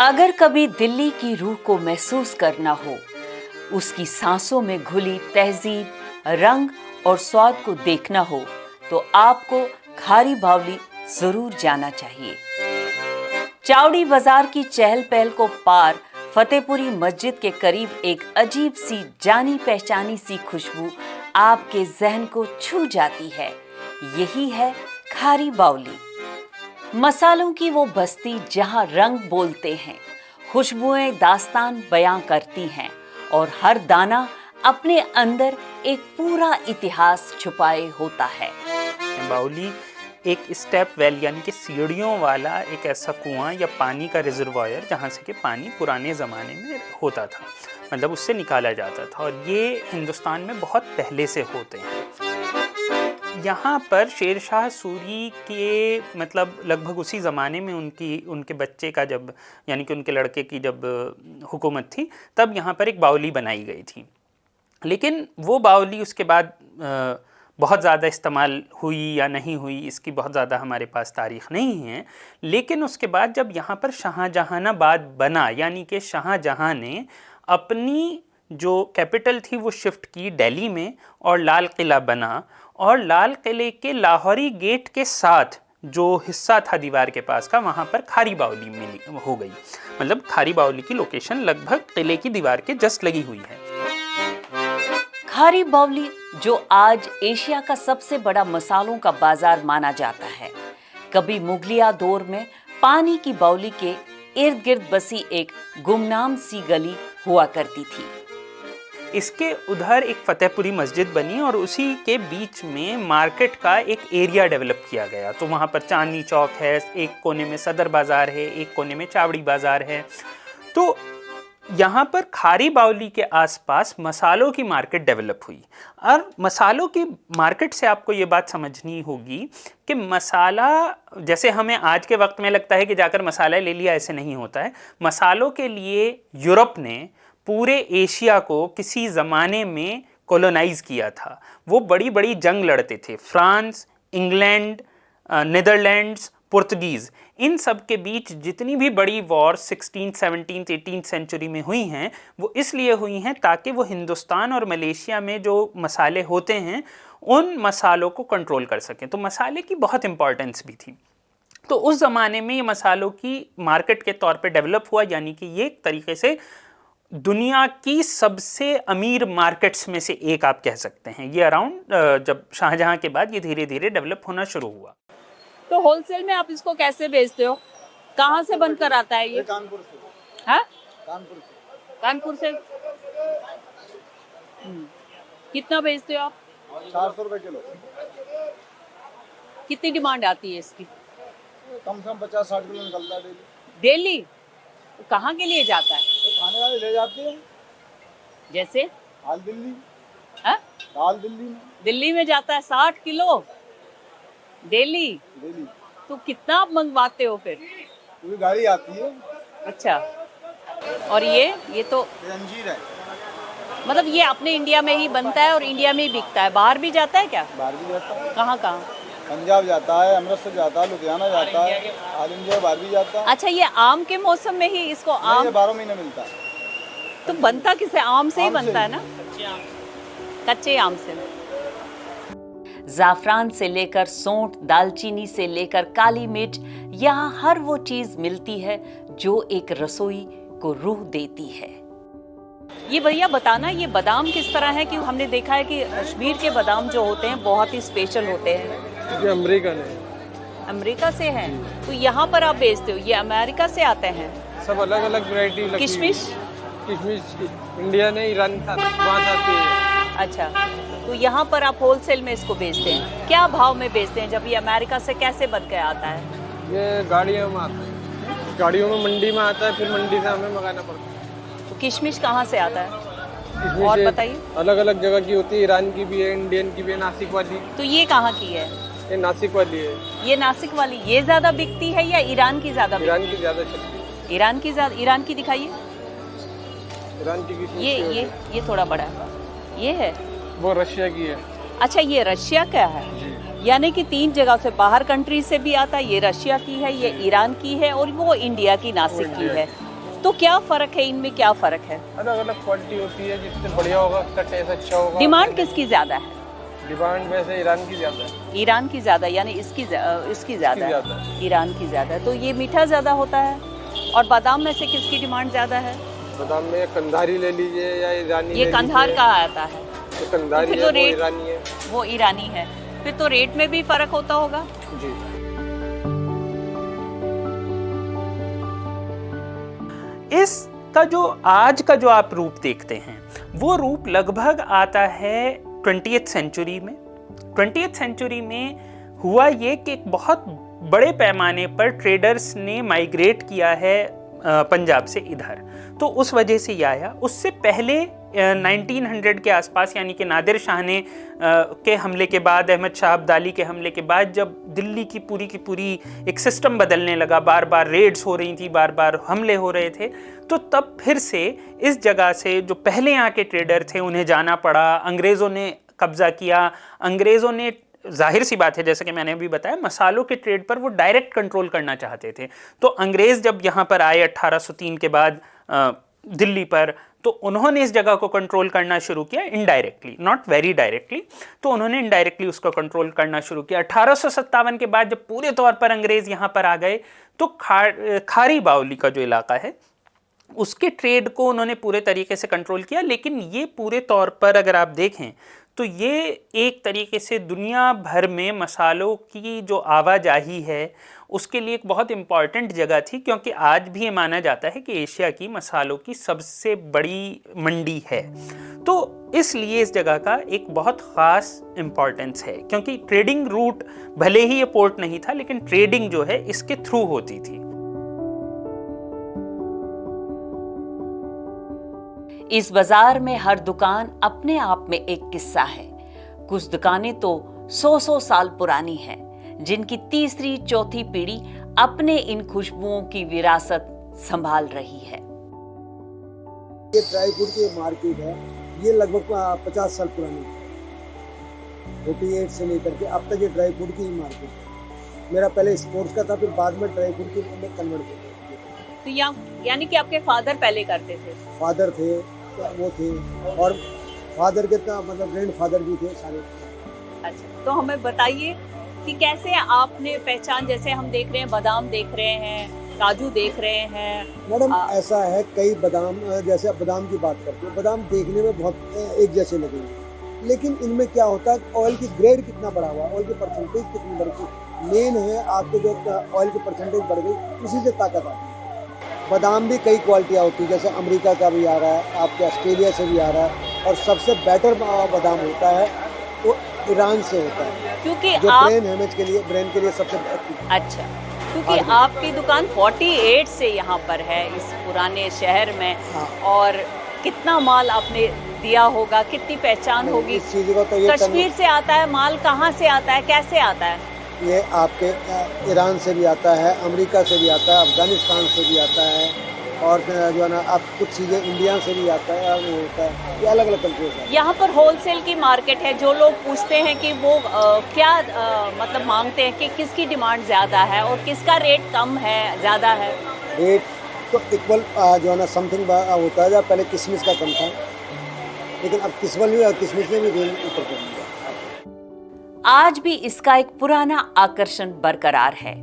अगर कभी दिल्ली की रूह को महसूस करना हो, उसकी सांसों में घुली तहजीब, रंग और स्वाद को देखना हो, तो आपको खारी बावली जरूर जाना चाहिए। चावड़ी बाजार की चहल पहल को पार फतेहपुरी मस्जिद के करीब एक अजीब सी जानी पहचानी सी खुशबू आपके जहन को छू जाती है। यही है खारी बावली, मसालों की वो बस्ती जहां रंग बोलते हैं, खुशबुएं दास्तान बयां करती हैं और हर दाना अपने अंदर एक पूरा इतिहास छुपाए होता है। बावली एक स्टेप वेल यानी कि सीढ़ियों वाला एक ऐसा कुआं या पानी का रिजर्वायर जहाँ से कि पानी पुराने ज़माने में होता था, मतलब उससे निकाला जाता था, और ये हिंदुस्तान में बहुत पहले से होते हैं। यहाँ पर शेर शाह सूरी के मतलब लगभग उसी ज़माने में उनके बच्चे का जब यानी कि उनके लड़के की जब हुकूमत थी, तब यहाँ पर एक बावली बनाई गई थी। लेकिन वो बावली उसके बाद बहुत ज़्यादा इस्तेमाल हुई या नहीं हुई, इसकी बहुत ज़्यादा हमारे पास तारीख़ नहीं है। लेकिन उसके बाद जब यहाँ पर शाहजहानाबाद बना, यानी कि शाहजहाँ ने अपनी जो कैपिटल थी वो शिफ्ट की दिल्ली में और लाल किला बना, और लाल किले के लाहौरी गेट के साथ जो हिस्सा था दीवार के पास का, वहाँ पर खारी बावली मिली हो गई। मतलब खारी बावली की लोकेशन लगभग किले की दीवार के जस्ट लगी हुई है। खारी बावली जो आज एशिया का सबसे बड़ा मसालों का बाजार माना जाता है, कभी मुगलिया दौर में पानी की बावली के इर्द गिर्द बसी एक गुमनाम सी गली हुआ करती थी। इसके उधर एक फतेहपुरी मस्जिद बनी और उसी के बीच में मार्केट का एक एरिया डेवलप किया गया। तो वहाँ पर चांदनी चौक है, एक कोने में सदर बाज़ार है, एक कोने में चावड़ी बाज़ार है। तो यहाँ पर खारी बावली के आसपास मसालों की मार्केट डेवलप हुई। और मसालों की मार्केट से आपको ये बात समझनी होगी कि मसाला, जैसे हमें आज के वक्त में लगता है कि जाकर मसाला ले लिया, ऐसे नहीं होता है। मसालों के लिए यूरोप ने पूरे एशिया को किसी ज़माने में कॉलोनाइज़ किया था। वो बड़ी बड़ी जंग लड़ते थे, फ्रांस, इंग्लैंड, नीदरलैंड्स, पुर्तगीज़, इन सब के बीच जितनी भी बड़ी war 16th, 17th, 18th century में हुई हैं, वो इसलिए हुई हैं ताकि वो हिंदुस्तान और मलेशिया में जो मसाले होते हैं उन मसालों को कंट्रोल कर सकें। तो मसाले की बहुत इंपॉर्टेंस भी थी। तो उस ज़माने में ये मसालों की मार्केट के तौर पे डेवलप हुआ, यानी कि ये एक तरीके से दुनिया की सबसे अमीर मार्केट्स में से एक आप कह सकते हैं। ये अराउंड जब शाहजहाँ के बाद ये धीरे धीरे डेवलप होना शुरू हुआ। तो होलसेल में आप इसको कैसे बेचते हो? कहाँ से बनकर आता है ये? कानपुर से। हाँ? कानपुर से। कितना बेचते हो आप? 400 रुपए किलो। कितनी डिमांड आती है इसकी? कम से कम 50-60 किलो निकलता है डेली। डेली? कहाँ के लिए जाता है? तो खाने वाले ले जाते हैं। जैसे? हाल दिल्ली। हाँ? हाल दिल्ली में। दिल्ली में जाता है 60 किलो डेली? तो कितना आप मंगवाते हो फिर? पूरी गाड़ी आती है। अच्छा। और ये तो अंजीर है। मतलब ये अपने इंडिया में ही बनता है और इंडिया में ही बिकता है, बाहर भी जाता है क्या? बाहर भी जाता है। कहाँ? पंजाब जाता है, अमृतसर जाता है, लुधियाना जाता है, ऑल इंडिया बाहर भी जाता है। अच्छा, ये आम के मौसम में ही इसको आम? ये 12 महीने मिलता है। तो बनता किससे? आम से ही बनता है ना, कच्चे आम से। जाफरान से लेकर सौंठ, दालचीनी से लेकर काली मिर्च, यहाँ हर वो चीज मिलती है जो एक रसोई को रूह देती है। ये भैया बताना, ये बादाम किस तरह है? कि हमने देखा है कि कश्मीर के बादाम जो होते हैं बहुत ही स्पेशल होते हैं। ये अमेरिकन है। अमेरिका से हैं? तो यहाँ पर आप बेचते हो, ये अमेरिका से आते हैं? सब अलग अलग वैरायटी। किशमिश? किशमिश इंडिया ने ईरान का वहाँ आती है। अच्छा, तो यहाँ पर आप होलसेल में इसको बेचते हैं, क्या भाव में बेचते हैं? जब ये अमेरिका से कैसे बन के आता है? ये गाड़ियों में आता है, गाड़ियों में मंडी में आता है, फिर मंडी से हमें मंगाना पड़ता है। तो किशमिश कहाँ से आता है? और बताइए। अलग अलग जगह की होती है, ईरान की भी है, इंडियन की भी है, नासिक वाली। तो ये कहाँ की है? ये नासिक वाली है। ये नासिक वाली ये ज्यादा बिकती है या ईरान की ज्यादा? ईरान की ज्यादा चलती है। ईरान की ज्यादा? ईरान की दिखाइए। ईरान की ये थोड़ा बड़ा है, ये है वो रशिया की है। अच्छा, ये रशिया का है, यानी कि 3 जगह से बाहर कंट्री से भी आता है। ये रशिया की है, ये ईरान की है और वो इंडिया की नासिक की है। तो क्या फर्क है इनमें, क्या फर्क है? अलग अलग क्वालिटी होती है, जिससे बढ़िया होगा उसका टेस्ट अच्छा होगा। डिमांड किसकी ज्यादा है? डिमांड वैसे ईरान की ज्यादा है। ईरान की ज्यादा, यानी इसकी ज्यादा है, ईरान की ज्यादा है। तो ये मीठा ज्यादा होता है। और बादाम में से किसकी डिमांड ज्यादा है? बादाम में कंधारी ले लीजिए या ईरानी। ये कंधार कहाँ आता है? तो कंधारी तो है, रेट, वो ईरानी है। वो ईरानी है। फिर तो रेट में भी फर्क होता होगा। जी। इसका जो आज का जो आप रूप देखते हैं वो रूप लगभग आता है 20th सेंचुरी में। 20th सेंचुरी में हुआ ये कि एक बहुत बड़े पैमाने पर ट्रेडर्स ने माइग्रेट किया है पंजाब से इधर, तो उस वजह से ये आया। उससे पहले 1900 के आसपास, यानी कि नादिर शाह ने के हमले के बाद, अहमद शाह अब्दाली के हमले के बाद, जब दिल्ली की पूरी एक सिस्टम बदलने लगा, बार बार रेड्स हो रही थी, बार बार हमले हो रहे थे, तो तब फिर से इस जगह से जो पहले यहाँ के ट्रेडर थे उन्हें जाना पड़ा। अंग्रेज़ों ने कब्ज़ा किया। अंग्रेज़ों ने, जाहिर सी बात है, जैसे कि मैंने अभी बताया, मसालों के ट्रेड पर वो डायरेक्ट कंट्रोल करना चाहते थे। तो अंग्रेज़ जब यहाँ पर आए 1803 के बाद दिल्ली पर, तो उन्होंने इस जगह को कंट्रोल करना शुरू किया इनडायरेक्टली, नॉट वेरी डायरेक्टली। तो उन्होंने इनडायरेक्टली उसको कंट्रोल करना शुरू किया। 1857 के बाद जब पूरे तौर पर अंग्रेज़ यहाँ पर आ गए, तो खारी बावली का जो इलाका है उसके ट्रेड को उन्होंने पूरे तरीके से कंट्रोल किया। लेकिन ये पूरे तौर पर अगर आप देखें तो ये एक तरीके से दुनिया भर में मसालों की जो आवाजाही है उसके लिए एक बहुत इम्पॉर्टेंट जगह थी, क्योंकि आज भी ये माना जाता है कि एशिया की मसालों की सबसे बड़ी मंडी है। तो इसलिए इस जगह का एक बहुत ख़ास इम्पॉर्टेंस है, क्योंकि ट्रेडिंग रूट, भले ही ये पोर्ट नहीं था, लेकिन ट्रेडिंग जो है इसके थ्रू होती थी। इस बाजार में हर दुकान अपने आप में एक किस्सा है। कुछ दुकानें तो 100 साल पुरानी हैं, जिनकी तीसरी चौथी पीढ़ी अपने इन खुशबुओं की विरासत संभाल रही है। ये ड्राई फ्रूट की मार्केट है, ये लगभग 50 साल पुरानी है। 48 से लेकर के अब तक ये ड्राई फ्रूट की मार्केट है। मेरा पहले स्पोर्ट्स का था, फिर बाद में ड्राई फ्रूट में कन्वर्ट हो गया। तो यानी कि आपके फादर पहले करते थे? फादर थे, वो थे, और फादर के मतलब ग्रैंड फादर भी थे सारे। अच्छा, तो हमें बताइए कि कैसे आपने पहचान, जैसे हम देख रहे हैं बादाम देख रहे हैं, काजू देख रहे हैं। मैडम ऐसा है, कई बादाम, जैसे बादाम की बात करते हैं, बादाम देखने में बहुत एक जैसे लगेंगे, लेकिन इनमें क्या होता है, ऑयल की ग्रेड कितना बढ़ा हुआ है, ऑयल की परसेंटेज कितनी बढ़ गई। मेन है आपके जो ऑयल की परसेंटेज बढ़ गई, उसी से ताकत आती है। बादाम भी कई क्वालिटियाँ होती है, जैसे अमेरिका का भी आ रहा है, आपके ऑस्ट्रेलिया से भी आ रहा है, और सबसे बेटर बादाम होता है वो ईरान से होता है, क्योंकि जो ब्रेन हेमेज के लिए, ब्रेन के लिए सबसे अच्छा, क्योंकि आपकी दुकान 48 से यहाँ पर है इस पुराने शहर में। हाँ। और कितना माल आपने दिया होगा, कितनी पहचान होगी इस चीज़ को। तो ये कश्मीर से आता है माल, कहाँ से आता है, कैसे आता है? ये आपके ईरान से भी आता है, अमेरिका से भी आता है, अफगानिस्तान से भी आता है, और जो है ना आप कुछ चीज़ें इंडिया से भी आता है, और वो होता है, ये अलग अलग कंट्रीज है। यहाँ पर होलसेल की मार्केट है। जो लोग पूछते हैं कि वो क्या मतलब मांगते हैं कि किसकी डिमांड ज़्यादा है और किसका रेट कम है, ज़्यादा है? रेट तो इक्वल जो है ना समथिंग होता है। जब पहले किशमिश का कम था, लेकिन अब किशमिश में भी रेट ऊपर कर दिया। आज भी इसका एक पुराना आकर्षण बरकरार है,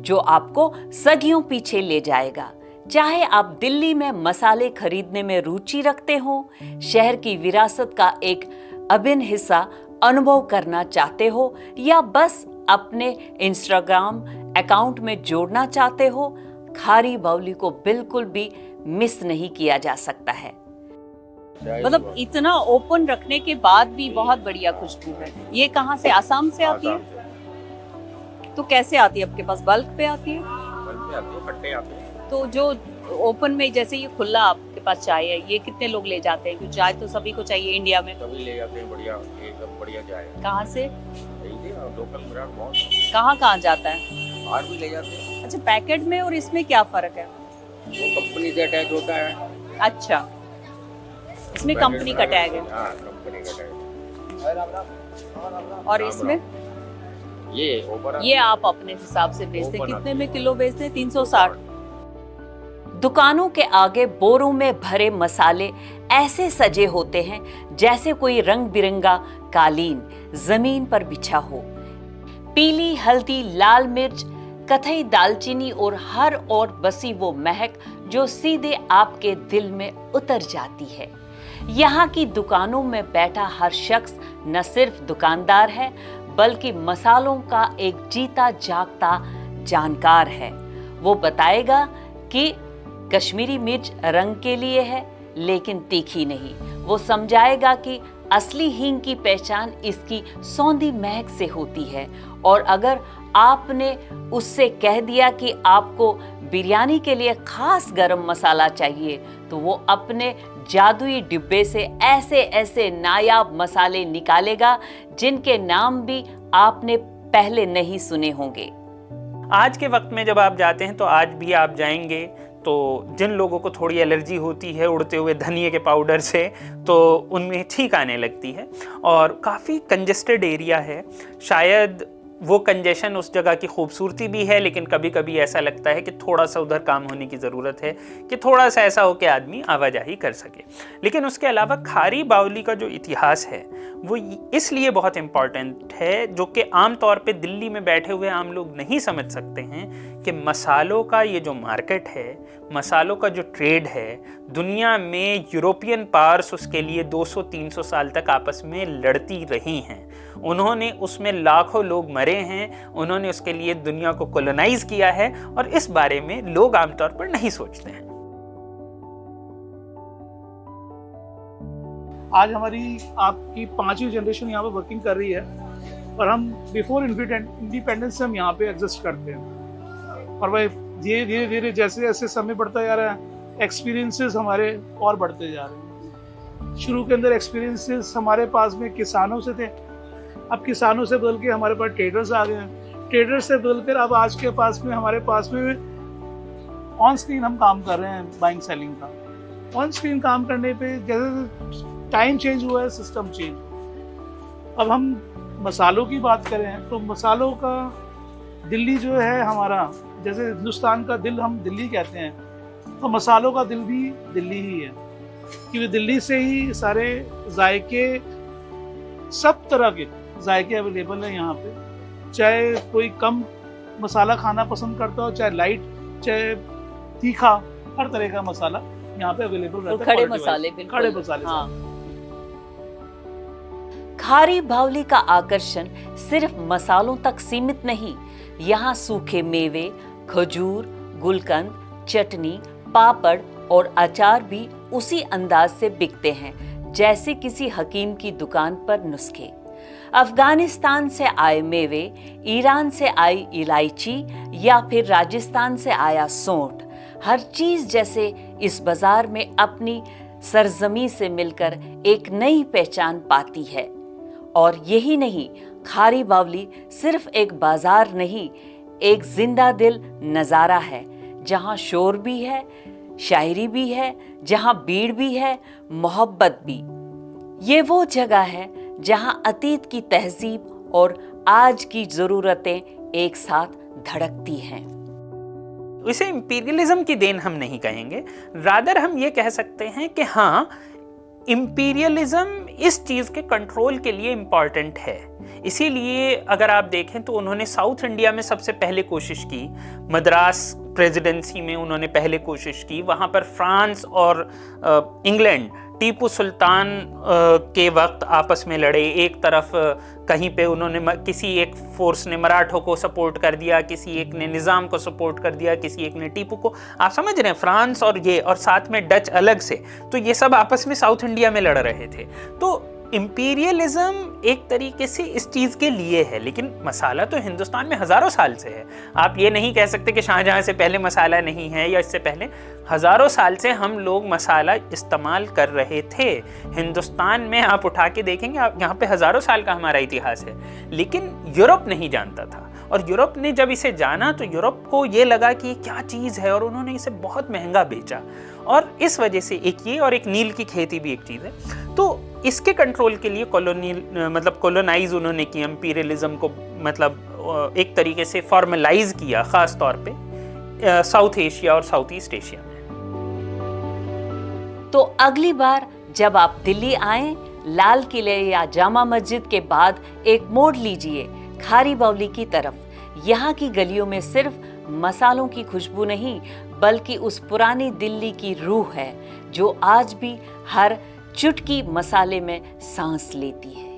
जो आपको सदियों पीछे ले जाएगा। चाहे आप दिल्ली में मसाले खरीदने में रुचि रखते हो, शहर की विरासत का एक अभिन्न हिस्सा अनुभव करना चाहते हो, या बस अपने इंस्टाग्राम अकाउंट में जोड़ना चाहते हो, खारी बावली को बिल्कुल भी मिस नहीं किया जा सकता है। मतलब इतना ओपन रखने के बाद भी बहुत बढ़िया खुशबू है। ये कहाँ से, आसाम से आती है? तो कैसे आती है आपके पास? बल्क पे आती है? बल्क पे आती है, कट्टे आते हैं। तो जो ओपन में, जैसे ये खुला आपके पास चाय है, ये कितने लोग ले जाते हैं? क्योंकि चाय तो सभी को चाहिए इंडिया में। सभी ले जाते हैं, बढ़िया, एकदम बढ़िया चाय है। कहाँ से? लोकल ब्रांड बहुत। कहाँ जाता है? बाहर भी ले जाते हैं। अच्छा, पैकेट में और इसमें क्या फर्क है? वो कंपनी से अटैच होता है। अच्छा, इसमें कंपनी का टैग है। हाँ, कंपनी का टैग। और इसमें ये आप अपने हिसाब से बेचते हैं? कितने में किलो बेचते हैं? 360। दुकानों के आगे बोरों में भरे मसाले ऐसे सजे होते हैं जैसे कोई रंग बिरंगा कालीन जमीन पर बिछा हो। पीली, हल्दी, लाल मिर्च, कथई दालचीनी और हर ओर बसी वो महक जो सीधे आपके दिल में उतर जाती है। यहाँ की दुकानों में बैठा हर शख्स न सिर्फ दुकानदार है बल्कि मसालों का एक जीता जागता जानकार है। वो बताएगा कि कश्मीरी मिर्च रंग के लिए है लेकिन तीखी नहीं। वो समझाएगा कि असली हींग की पहचान इसकी सौंधी महक से होती है। और अगर आपने उससे कह दिया कि आपको बिरयानी के लिए खास गरम मसाला चाहिए तो वो अपने जादुई डिब्बे से ऐसे ऐसे नायाब मसाले निकालेगा जिनके नाम भी आपने पहले नहीं सुने होंगे। आज के वक्त में जब आप जाते हैं तो आज भी आप जाएंगे तो जिन लोगों को थोड़ी एलर्जी होती है उड़ते हुए धनिए के पाउडर से तो उनमें छींक आने लगती है और काफ़ी कंजेस्टेड एरिया है। शायद वो कंजेशन उस जगह की खूबसूरती भी है लेकिन कभी कभी ऐसा लगता है कि थोड़ा सा उधर काम होने की ज़रूरत है कि थोड़ा सा ऐसा हो कि आदमी आवाजाही कर सके। लेकिन उसके अलावा खारी बावली का जो इतिहास है वो इसलिए बहुत इम्पॉर्टेंट है जो कि आम तौर पे दिल्ली में बैठे हुए आम लोग नहीं समझ सकते हैं कि मसालों का ये जो मार्केट है, मसालों का जो ट्रेड है, दुनिया में यूरोपियन पावर्स उसके लिए 200-300 साल तक आपस में लड़ती रही हैं। उन्होंने उसमें लाखों लोग मरे हैं, उन्होंने उसके लिए दुनिया को कॉलोनाइज किया है और इस बारे में लोग आमतौर पर नहीं सोचते हैं। आज हमारी आपकी 5वीं जनरेशन यहाँ पे वर्किंग कर रही है और हम बिफोर इंडिपेंडेंस से हम यहाँ पे एग्जिस्ट करते हैं और भाई धीरे धीरे जैसे जैसे समय बढ़ता जा रहा है एक्सपीरियंसेस हमारे और बढ़ते जा रहे हैं। शुरू के अंदर एक्सपीरियंसेस हमारे पास में किसानों से थे, अब किसानों से बदल के हमारे पास ट्रेडर्स आ गए हैं, ट्रेडर्स से बदलकर अब आज के पास में हमारे पास में ऑन स्क्रीन हम काम कर रहे हैं बाइंग सेलिंग का। ऑन स्क्रीन काम करने पे जैसे टाइम चेंज हुआ है, सिस्टम चेंज। अब हम मसालों की बात करें तो मसालों का दिल्ली जो है हमारा, जैसे हिंदुस्तान का दिल हम दिल्ली कहते हैं तो मसालों का दिल भी दिल्ली ही है क्योंकि दिल्ली से ही सारे जायके, सब तरह के जायके अवेलेबल हैं यहाँ पे। चाहे कोई कम मसाला खाना पसंद करता हो, चाहे लाइट, चाहे तीखा, हर तरह का मसाला यहाँ पे अवेलेबल रहता है। खड़े मसाले, बिल्कुल खड़े मसाले। हाँ। खारी बावली का आकर्षण सिर्फ मसालों तक सीमित नहीं। यहाँ सूखे मेवे, खजूर, गुलकंद, चटनी, पापड़ और अचार भी उसी अंदाज से बिकते हैं जैसे किसी हकीम की दुकान पर नुस्खे। अफगानिस्तान से आए मेवे, ईरान से आई इलायची या फिर राजस्थान से आया सौंठ, हर चीज जैसे इस बाजार में अपनी सरजमी से मिलकर एक नई पहचान पाती है। और यही नहीं, खारी बावली सिर्फ एक बाजार नहीं, एक जिंदा दिल नजारा है जहां शोर भी है, शायरी भी है, जहां भीड़ भी है, मोहब्बत भी। ये वो जगह है जहां अतीत की तहजीब और आज की जरूरतें एक साथ धड़कती हैं। इसे इंपीरियलिज्म की देन हम नहीं कहेंगे, रादर हम ये कह सकते हैं कि हाँ, इंपीरियलिज्म इस चीज़ के कंट्रोल के लिए इम्पॉर्टेंट है। इसीलिए अगर आप देखें तो उन्होंने साउथ इंडिया में सबसे पहले कोशिश की, मद्रास प्रेसिडेंसी में उन्होंने पहले कोशिश की। वहाँ पर फ्रांस और इंग्लैंड टीपू सुल्तान के वक्त आपस में लड़े। एक तरफ कहीं पे उन्होंने किसी एक फोर्स ने मराठों को सपोर्ट कर दिया, किसी एक ने निज़ाम को सपोर्ट कर दिया, किसी एक ने टीपू को। आप समझ रहे हैं, फ्रांस और ये, और साथ में डच अलग से, तो ये सब आपस में साउथ इंडिया में लड़ रहे थे। तो इंपीरियलिज्म एक तरीके से इस चीज़ के लिए है, लेकिन मसाला तो हिंदुस्तान में हज़ारों साल से है। आप ये नहीं कह सकते कि शाहजहाँ से पहले मसाला नहीं है या इससे पहले। हज़ारों साल से हम लोग मसाला इस्तेमाल कर रहे थे। हिंदुस्तान में आप उठा के देखेंगे, आप यहाँ पे हज़ारों साल का हमारा इतिहास है, लेकिन यूरोप नहीं जानता था। और यूरोप ने जब इसे जाना तो यूरोप को ये लगा कि ये क्या चीज़ है, और उन्होंने इसे बहुत महंगा बेचा। और इस वजह से एक ये और एक नील की खेती भी एक चीज़ है। तो इसके कंट्रोल के लिए कॉलोनाइज उन्होंने किया, इंपीरियलिज्म को एक तरीके से फॉर्मलाइज किया, ख़ास तौर पे साउथ एशिया और साउथ ईस्ट एशिया में। तो अगली बार जब आप दिल्ली आएं, लाल किले या जामा मस्जिद के बाद एक मोड़ लीजिए खारी बावली की तरफ। यहाँ की गलियों में सिर्फ मसालों की खुशबू नहीं, बल्कि उस पुरानी दिल्ली की रूह है जो आज भी हर चुटकी मसाले में सांस लेती है।